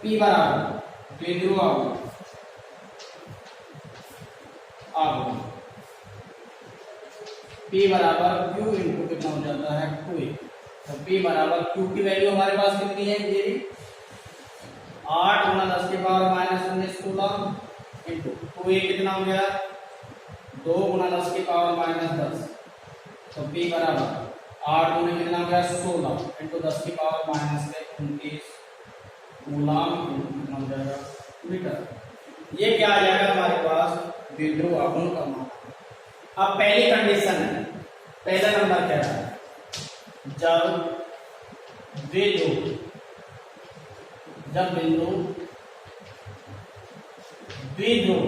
Speaker 1: P बराबर द्विध्रुव आघूर्ण P बराबर Q इंटू कितना हो जाता है, 2a। तो P बराबर Q की वैल्यू हमारे पास कितनी है, ये 8 × 10⁻−19 कूलम इंटू 2a कितना हो गया, 2 × 10⁻10। तो P बराबर 8 × कितना हो गया, 16 इंटू 10⁻29 कूलम कितना हो जाएगा, मीटर। ये क्या आ जाएगा हमारे पास, द्विध्रुव आघूर्ण का मान। अब पहली कंडीशन है, पहला नंबर क्या है, जब बिंदु द्विध्रुव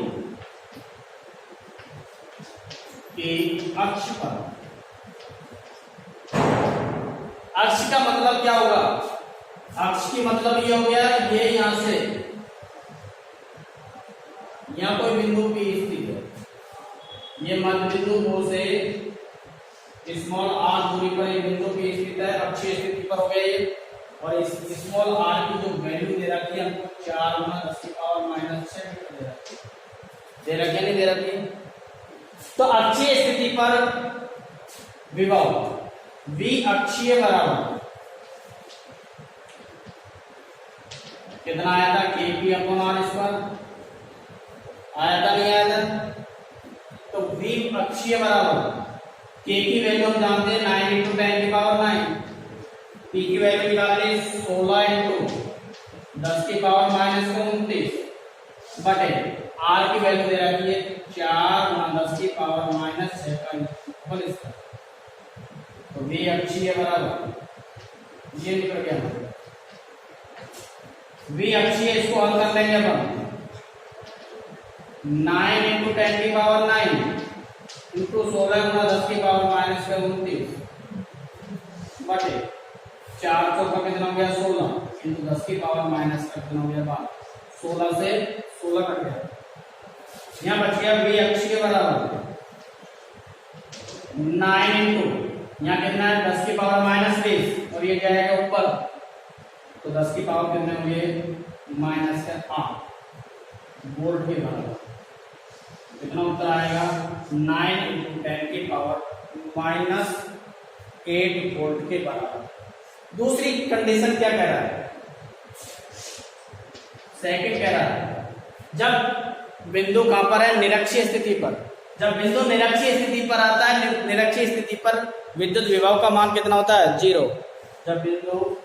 Speaker 1: के अक्ष पर, अक्ष का मतलब क्या होगा, अक्ष की मतलब ये हो गया, ये यहां से यहां कोई बिंदु P स्थित है, ये मध्य बिंदु O से स्मॉल r दूरी पर एक बिंदु P स्थित है, अक्षीय स्थिति पर हो गया ये। और इस स्मॉल आर की जो वैल्यू दे रखी है हमको 4 गुना 10 की पावर माइनस 6 मीटर दे रखी है नहीं दे रखी है। तो अक्षीय स्थिति पर विभव V अक्षीय बराबर कितना आया था Kp अपॉन आर स्क्वायर आया था नहीं आया था। तो V अक्षीय बराबर K की वैल्यू हम जानते हैं 9 इंटू 10 की पावर 9, P की वैल्यू निकाले 16 इंटू 10 की पावर माइनस 29 बटे R की वैल्यू दे रखी है 4 गुना 10 की पावर माइनस 6 का होल स्क्वायर। तो V अक्षीय बराबर ये निकल गया V अक्षीय, इसको हल कर लेंगे अपन 9 इंटू 10 की पावर 9 इंटू 16 गुना 10 की पावर माइनस 29 बटे 4 चौका कितना हो गया 16 इंटू 10 की पावर माइनस का कितना हो गया 12, 16 से 16 कट गया। यहाँ बच गया V अक्षीय बराबर 9 इंटू यहाँ कितना है 10 की पावर माइनस 20 और ये जाएगा ऊपर तो 10 की पावर कितने होंगे माइनस 8 वोल्ट के बराबर। कितना उत्तर आएगा 9 इंटू 10 की पावर माइनस 8 वोल्ट के बराबर। दूसरी कंडीशन क्या कह रहा है, सेकंड कह रहा है जब बिंदु कहां पर है निरक्षीय स्थिति पर, जब बिंदु निरक्षीय स्थिति पर आता है निरक्षीय स्थिति पर विद्युत विभव का मान कितना होता है 0। जब बिंदु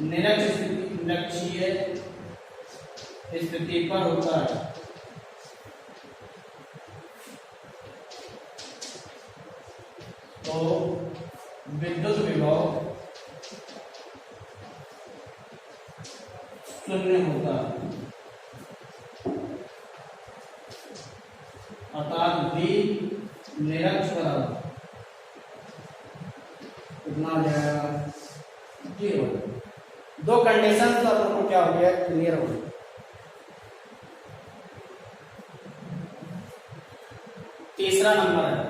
Speaker 1: निरक्षीय स्थिति पर होता है तो विद्युत विभव 0 होता है अर्थात V निरक्ष बराबर कितना आ जाएगा 0। दो कंडीशन तो आपको क्या हो गया क्लियर हो गया। तीसरा नंबर है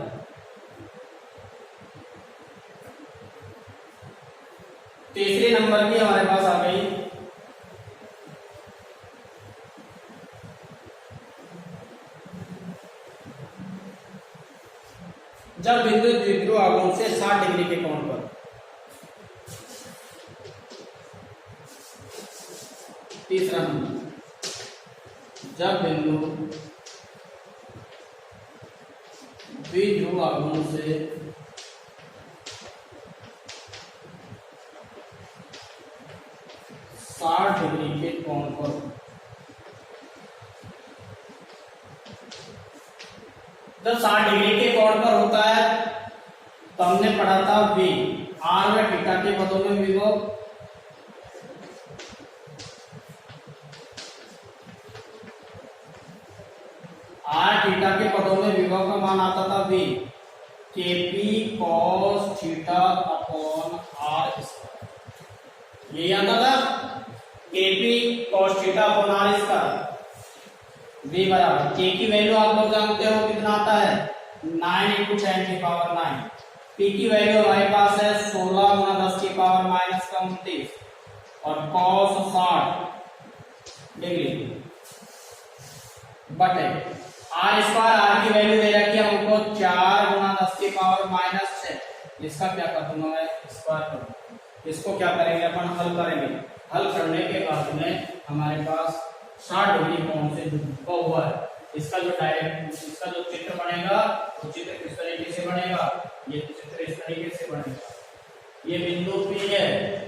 Speaker 1: तीसरे नंबर की हमारे पास आ गई जब बिंदु द्विध्रुव आघूर्ण से 60 डिग्री के कोण पर तीसरा नंबर जब बिंदु द्विध्रुव आघूर्ण से 60 डिग्री के कोण पर जब 60 डिग्री के कोण पर होता है तो हमने पढ़ा था V R व थीटा के पदों में विभव R थीटा के पदों में विभव का मान आता था V Kp cos theta upon R square. यही आता था Kp cos theta upon R square. V बराबर K की वैल्यू आप लोग जानते हो कितना आता है 9 इंटू 10 की पावर 9। P की वैल्यू हमारे पास है 16 गुना 10 की पावर माइनस का 29 और cos 60 डिग्री बटे R स्क्वायर। R की वैल्यू दे रखी है हमको 4 गुना 10 की पावर माइनस 6। इसका क्या कर दूंगा मैं स्क्वायर कर दूंगा। इसको क्या करेंगे अपन हल करेंगे। हल करने के बाद में हमारे पास 60 डिग्री कोण से झुका हुआ है। इसका जो चित्र बनेगा वो चित्र किस तरीके से बनेगा, ये चित्र इस तरीके से बनेगा। ये बिंदु P है,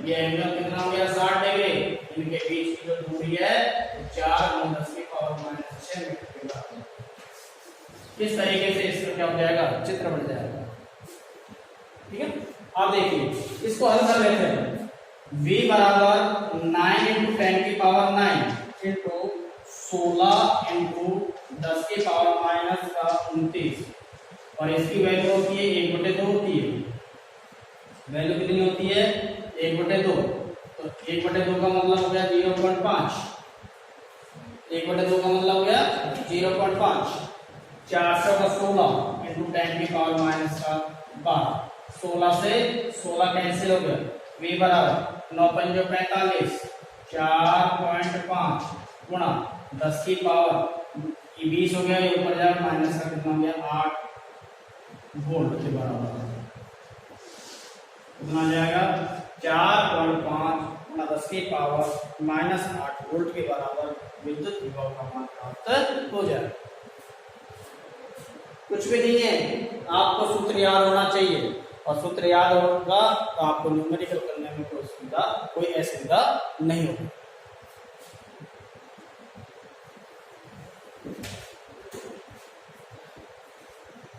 Speaker 1: ये एंगल कितना हो गया 60 डिग्री, इनके बीच की जो दूरी है 4 गुना 10 की पावर माइनस 6 मीटर के बराबर। इस तरीके से इसका क्या हो जाएगा चित्र बन जाएगा। ठीक है, अब देखिए इसको हल कर लेते हैं। V बराबर 9 इंटू 10 की पावर 9 इंटू 16 इंटू 10 की पावर माइनस का 29 और इसकी वैल्यू होती है 1/2 होती है। वैल्यू कितनी होती है 1/2। तो 1/2 का मतलब हो गया 0.5। 1/2 का मतलब हो गया 0.5। 400 का 16 इंटू 10 की पावर माइनस का 12 16 से 16 कैंसिल हो गया, V बराबर 9 पंजो 45, 4.5 गुणा 10 की पावर 20 हो गया, ये ऊपर जाकर माइनस का कितना हो गया 8 वोल्ट के बराबर। कितना जाएगा 4.5 गुणा 10 की पावर माइनस 8 वोल्ट के बराबर विद्युत विभव का मान प्राप्त हो जाएगा। कुछ भी नहीं है, आपको सूत्र याद होना चाहिए, और सूत्र याद होगा तो आपको न्यूमेरिकल करने में कोई असुविधा नहीं होगी।